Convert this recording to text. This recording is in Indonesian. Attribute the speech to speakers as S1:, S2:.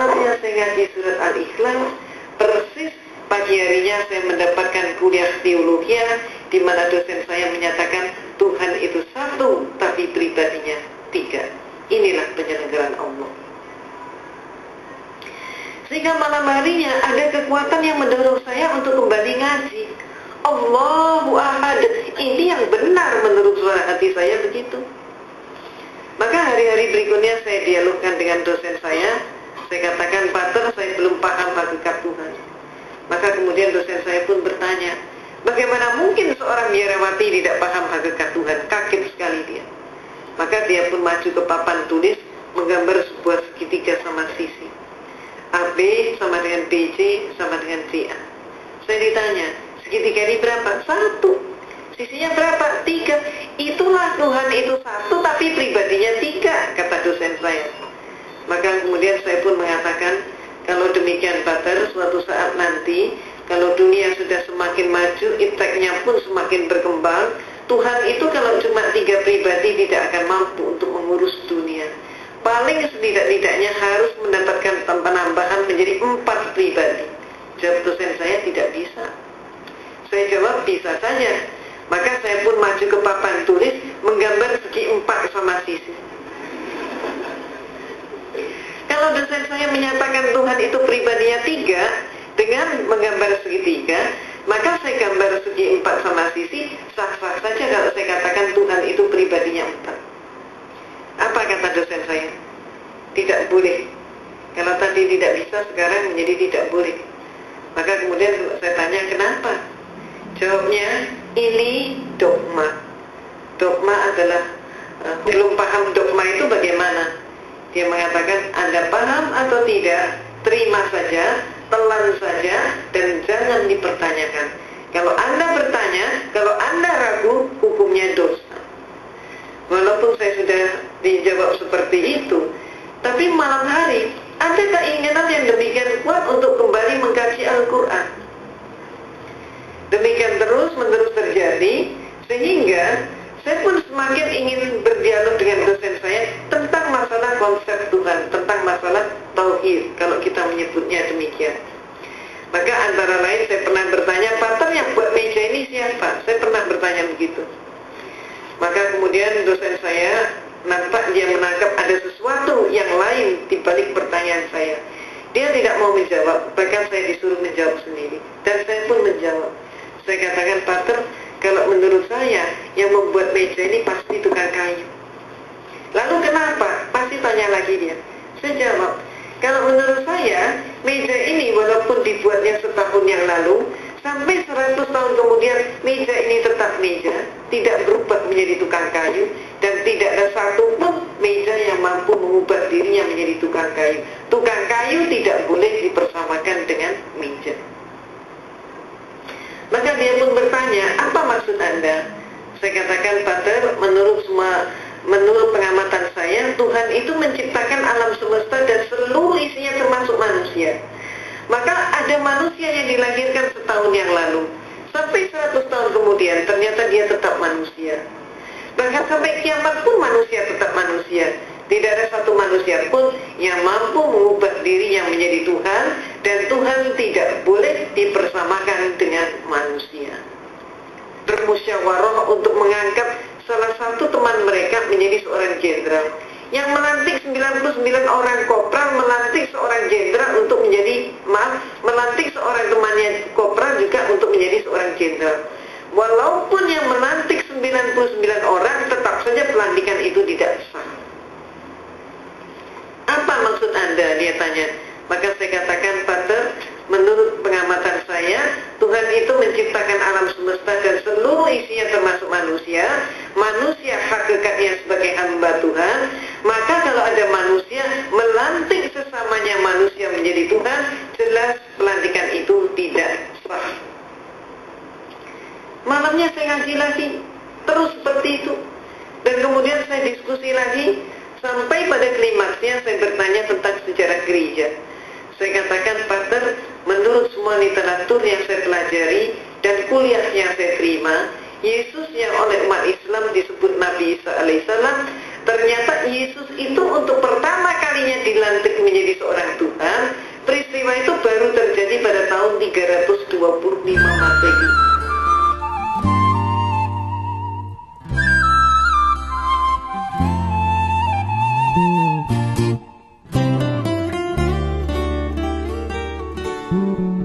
S1: malamnya saya ngaji surat Al-Ikhlas, persis pagi harinya saya mendapatkan kuliah teologi di mana dosen saya menyatakan Tuhan itu satu tapi pribadinya tiga. Inilah penyelenggaraan Allah. Sehingga malam harinya ada kekuatan yang mendorong saya untuk kembali ngaji. Allahu Ahad. Ini yang benar menurut suara hati saya begitu. Maka hari-hari berikutnya saya dialogkan dengan dosen saya. Saya katakan, Pater, saya belum paham hakikat Tuhan. Maka kemudian dosen saya pun bertanya, bagaimana mungkin seorang biarawati tidak paham hakikat Tuhan? Kaget sekali dia. Maka dia pun maju ke papan tulis, menggambar sebuah segitiga sama sisi. AB sama dengan BC sama dengan CA. Saya ditanya, segitiga ini berapa? 1. Sisinya berapa? 3. Itulah Tuhan itu 1 tapi pribadinya 3, kata dosen saya. Maka kemudian saya pun mengatakan, kalau demikian Pater, suatu saat nanti kalau dunia sudah semakin maju, ipteknya pun semakin berkembang, Tuhan itu kalau cuma 3 pribadi tidak akan mampu untuk mengurus dunia. Paling setidak-tidaknya harus mendapatkan penambahan menjadi 4 pribadi. Jawab dosen saya, tidak bisa. Saya jawab, bisa saja. Maka saya pun maju ke papan tulis, menggambar segi 4 sama sisi. Kalau dosen saya menyatakan Tuhan itu pribadinya 3 dengan menggambar segitiga, maka saya gambar segi 4 sama sisi, sah-sah saja kalau saya katakan Tuhan itu pribadinya 4. Apa kata dosen saya? Tidak boleh. Kalau tadi tidak bisa, sekarang menjadi tidak boleh. Maka kemudian saya tanya, kenapa? Jawabnya, ini dogma. Dogma adalah, belum paham dogma itu bagaimana? Dia mengatakan, Anda paham atau tidak, terima saja, telan saja, dan jangan dipertanyakan. Kalau Anda bertanya, kalau Anda ragu, hukumnya dosa. Walaupun saya sudah dijawab seperti itu, tapi malam hari ada keinginan yang demikian kuat untuk kembali mengkaji Al-Quran. Demikian terus-menerus terjadi, sehingga saya pun semakin ingin berdialog dengan dosen saya tentang masalah konsep Tuhan, tentang masalah tauhid, kalau kita menyebutnya demikian. Maka antara lain saya pernah bertanya, Pater yang buat meja ini siapa? Saya pernah bertanya begitu. Maka kemudian dosen saya nampak dia menangkap ada sesuatu yang lain di balik pertanyaan saya. Dia tidak mau menjawab, bahkan saya disuruh menjawab sendiri. Dan saya pun menjawab. Saya katakan, Pater, kalau menurut saya yang membuat meja ini pasti tukang kayu. Lalu kenapa? Pasti tanya lagi dia. Saya jawab, kalau menurut saya meja ini walaupun dibuatnya setahun yang lalu, sampai 100 tahun kemudian meja ini tetap meja, tidak berubah menjadi tukang kayu, dan tidak ada satupun meja yang mampu mengubah dirinya menjadi tukang kayu. Tukang kayu tidak boleh dipersamakan dengan meja. Maka dia pun bertanya, apa maksud Anda? Saya katakan, Pater, menurut pengamatan saya, Tuhan itu menciptakan alam semesta dan seluruh isinya termasuk manusia. Maka ada manusia yang dilahirkan setahun yang lalu, sampai 100 tahun kemudian ternyata dia tetap manusia. Bahkan sampai kiamat pun manusia tetap manusia. Tidak ada satu manusia pun yang mampu mengubah dirinya menjadi Tuhan, dan Tuhan tidak boleh dipersamakan dengan manusia. Bermusyawarah untuk mengangkat salah satu teman mereka menjadi seorang jenderal. Yang melantik 99 orang kopral, melantik seorang jenderal untuk menjadi, melantik seorang temannya kopral juga untuk menjadi seorang jenderal. Walaupun yang melantik 99 orang, tetap saja pelantikan itu tidak sah. Apa maksud Anda? Dia tanya. Maka saya katakan, Pater, menurut pengamatan saya, Tuhan itu menciptakan alam semesta dan seluruh isinya termasuk manusia. Manusia hakikatnya sebagai hamba Tuhan. Maka kalau ada manusia melantik sesamanya manusia menjadi Tuhan, jelas pelantikan itu tidak sah. Malamnya saya ngaji lagi, terus seperti itu. Dan kemudian saya diskusi lagi, sampai pada klimaksnya saya bertanya tentang sejarah gereja. Saya katakan, Pater, menurut semua literatur yang saya pelajari dan kuliah yang saya terima, Yesus yang oleh umat Islam disebut Nabi Isa alaihissalam Ternyata Yesus itu untuk pertama kalinya dilantik menjadi seorang Tuhan, peristiwa itu baru terjadi pada tahun 325 Masehi.
S2: Thank you.